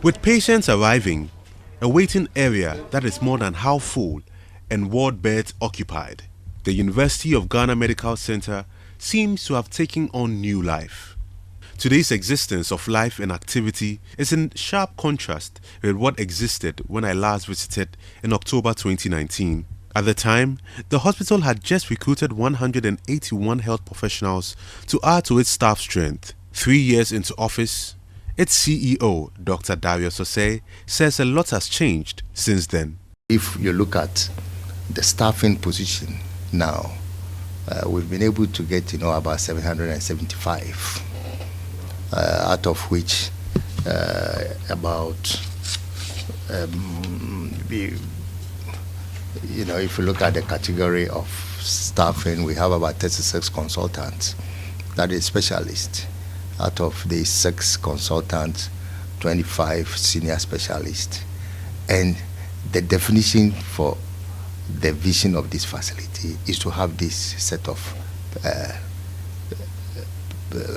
With patients arriving, a waiting area that is more than half full, and ward beds occupied, the University of Ghana Medical Center seems to have taken on new life. Today's existence of life and activity is in sharp contrast with what existed when I last visited in October 2019. At the time, the hospital had just recruited 181 health professionals to add to its staff strength. 3 years into office, its CEO, Dr. Darius Osei, says a lot has changed since then. If you look at the staffing position now, we've been able to get about 775, out of which about if you look at the category of staffing, we have about 36 consultants, that is specialists. Out of the 6 consultants, 25 senior specialists. And the definition for the vision of this facility is to have this set of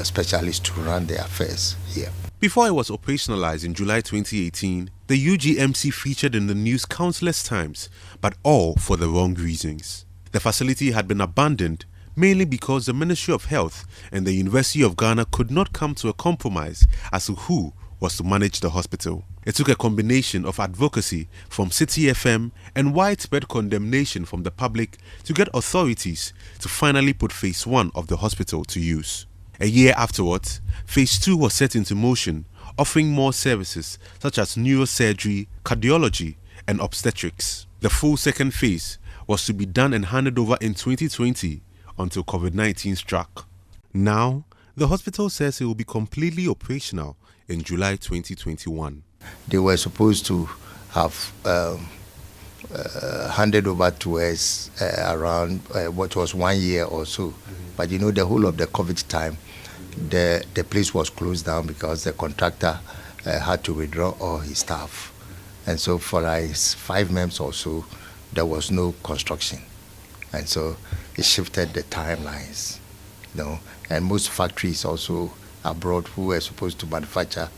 specialists to run the affairs here. Before it was operationalized in July 2018, the UGMC featured in the news countless times, but all for the wrong reasons. The facility had been abandoned mainly because the Ministry of Health and the University of Ghana could not come to a compromise as to who was to manage the hospital. It took a combination of advocacy from Citi FM and widespread condemnation from the public to get authorities to finally put Phase 1 of the hospital to use. A year afterwards, Phase 2 was set into motion, offering more services such as neurosurgery, cardiology, and obstetrics. The full second phase was to be done and handed over in 2020 until COVID-19 struck. Now, the hospital says it will be completely operational in July 2021. They were supposed to have handed over to us around what was 1 year or so. But the whole of the COVID time, the place was closed down because the contractor had to withdraw all his staff. And so for 5 months or so, there was no construction. And so it shifted the timelines, and most factories also abroad who were supposed to manufacture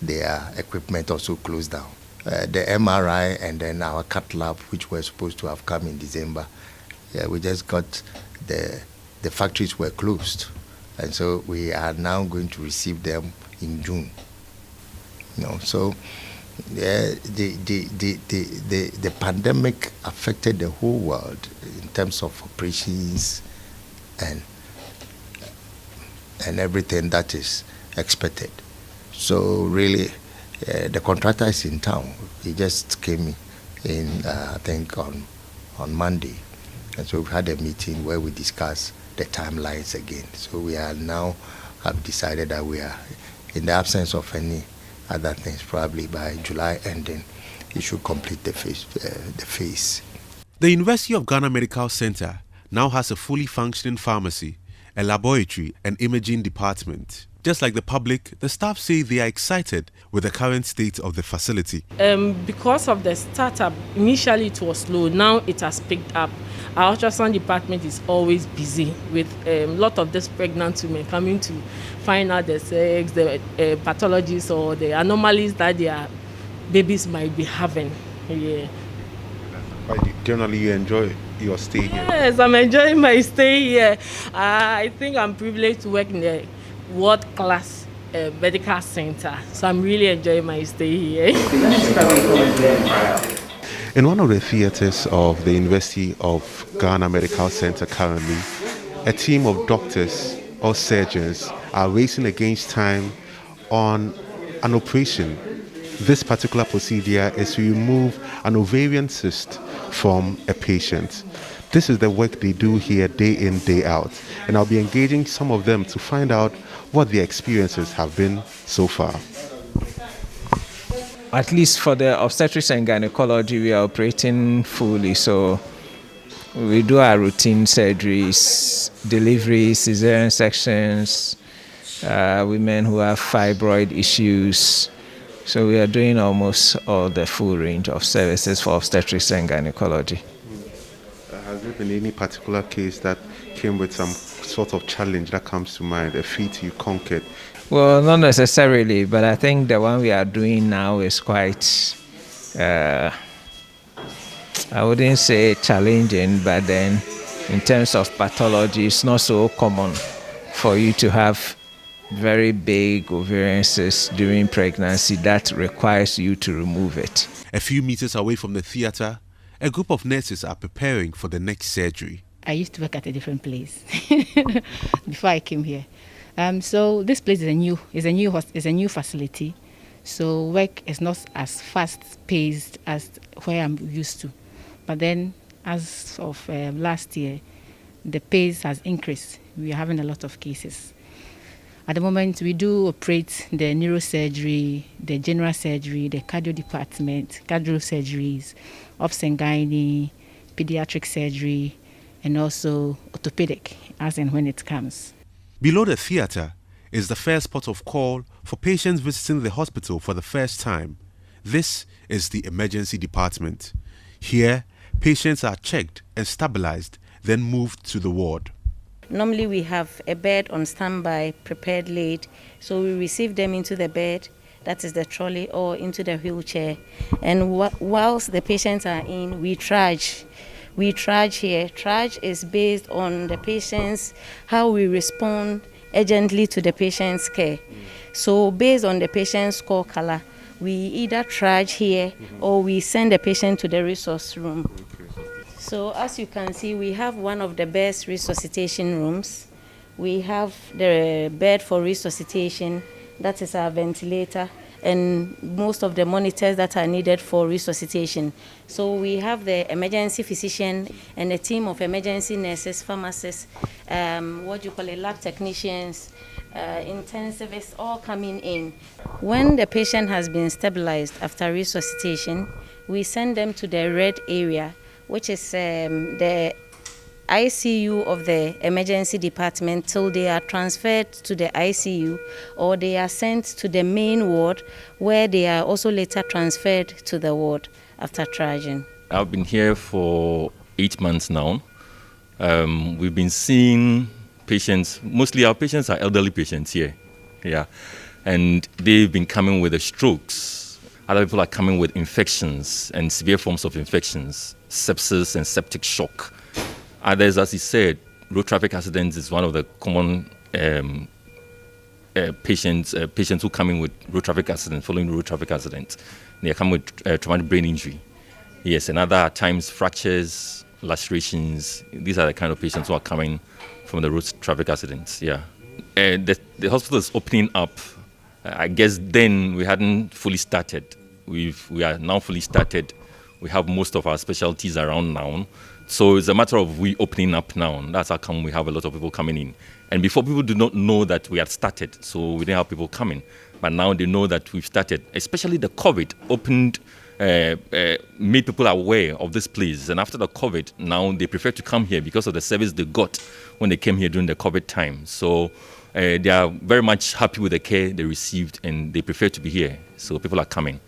their equipment also closed down. The MRI and then our cath lab, which were supposed to have come in December, we just got the factories were closed. And so we are now going to receive them in June. So the pandemic affected the whole world in terms of operations and everything that is expected. So really, the contractor is in town. He just came in, I think, on Monday. And so we've had a meeting where we discussed the timelines again. So we are now have decided that we are, in the absence of any other things, probably by July ending, it should complete the phase. The University of Ghana Medical Center now has a fully functioning pharmacy, a laboratory and imaging department. Just like the public, the staff say they are excited with the current state of the facility. Because of the startup, initially it was slow, now it has picked up. Our ultrasound department is always busy with a lot of these pregnant women coming to find out the sex, the pathologies or the anomalies that their babies might be having. Yeah. Generally, you enjoy your stay here? Yes, I'm enjoying my stay here. I think I'm privileged to work in the world-class medical center, so I'm really enjoying my stay here. In one of the theaters of the University of Ghana Medical Center currently, a team of doctors or surgeons are racing against time on an operation. This particular procedure is to remove an ovarian cyst from a patient. This is the work they do here day in, day out, and I'll be engaging some of them to find out what their experiences have been so far. At least for the obstetrics and gynecology, we are operating fully. So we do our routine surgeries, deliveries, cesarean sections, women who have fibroid issues. So we are doing almost all the full range of services for obstetrics and gynecology. Has there been any particular case that came with some sort of challenge that comes to mind, a feat you conquered? Well, not necessarily, but I think the one we are doing now is quite, I wouldn't say challenging, but then in terms of pathology, it's not so common for you to have very big ovarian cysts during pregnancy that requires you to remove it. A few meters away from the theater, a group of nurses are preparing for the next surgery. I used to work at a different place before I came here. So this place is a new facility. So work is not as fast paced as where I'm used to. But then, as of last year, the pace has increased. We are having a lot of cases. At the moment, we do operate the neurosurgery, the general surgery, the cardio department, cardio surgeries, obs and gynae, pediatric surgery, and also orthopedic, as and when it comes. Below the theater is the first port of call for patients visiting the hospital for the first time. This is the emergency department. Here, patients are checked and stabilized, then moved to the ward. Normally we have a bed on standby, prepared late, so we receive them into the bed, that is the trolley, or into the wheelchair. And whilst the patients are in, we triage. We triage here. Triage is based on the patients, how we respond urgently to the patient's care. So based on the patient's score color, we either triage here or we send the patient to the resource room. So as you can see, we have one of the best resuscitation rooms. We have the bed for resuscitation, that is our ventilator, and most of the monitors that are needed for resuscitation. So we have the emergency physician and a team of emergency nurses, pharmacists, lab technicians, intensivists, all coming in. When the patient has been stabilized after resuscitation, we send them to the red area, which is the ICU of the emergency department, till they are transferred to the ICU or they are sent to the main ward, where they are also later transferred to the ward after triaging. I've been here for 8 months now. We've been seeing patients, mostly our patients are elderly patients here, and they've been coming with the strokes. Other people are coming with infections and severe forms of infections, sepsis and septic shock. Others, as he said, road traffic accidents is one of the common patients who come in with road traffic accidents, following road traffic accidents. They are coming with traumatic brain injury. Yes, and other times fractures, lacerations. These are the kind of patients who are coming from the road traffic accidents, The hospital is opening up. I guess then we hadn't fully started. We are now fully started. We have most of our specialties around now. So it's a matter of we opening up now. That's how come we have a lot of people coming in. And before, people do not know that we had started, so we didn't have people coming. But now they know that we've started. Especially the COVID opened, made people aware of this place. And after the COVID, now they prefer to come here because of the service they got when they came here during the COVID time. So they are very much happy with the care they received, and they prefer to be here. So people are coming.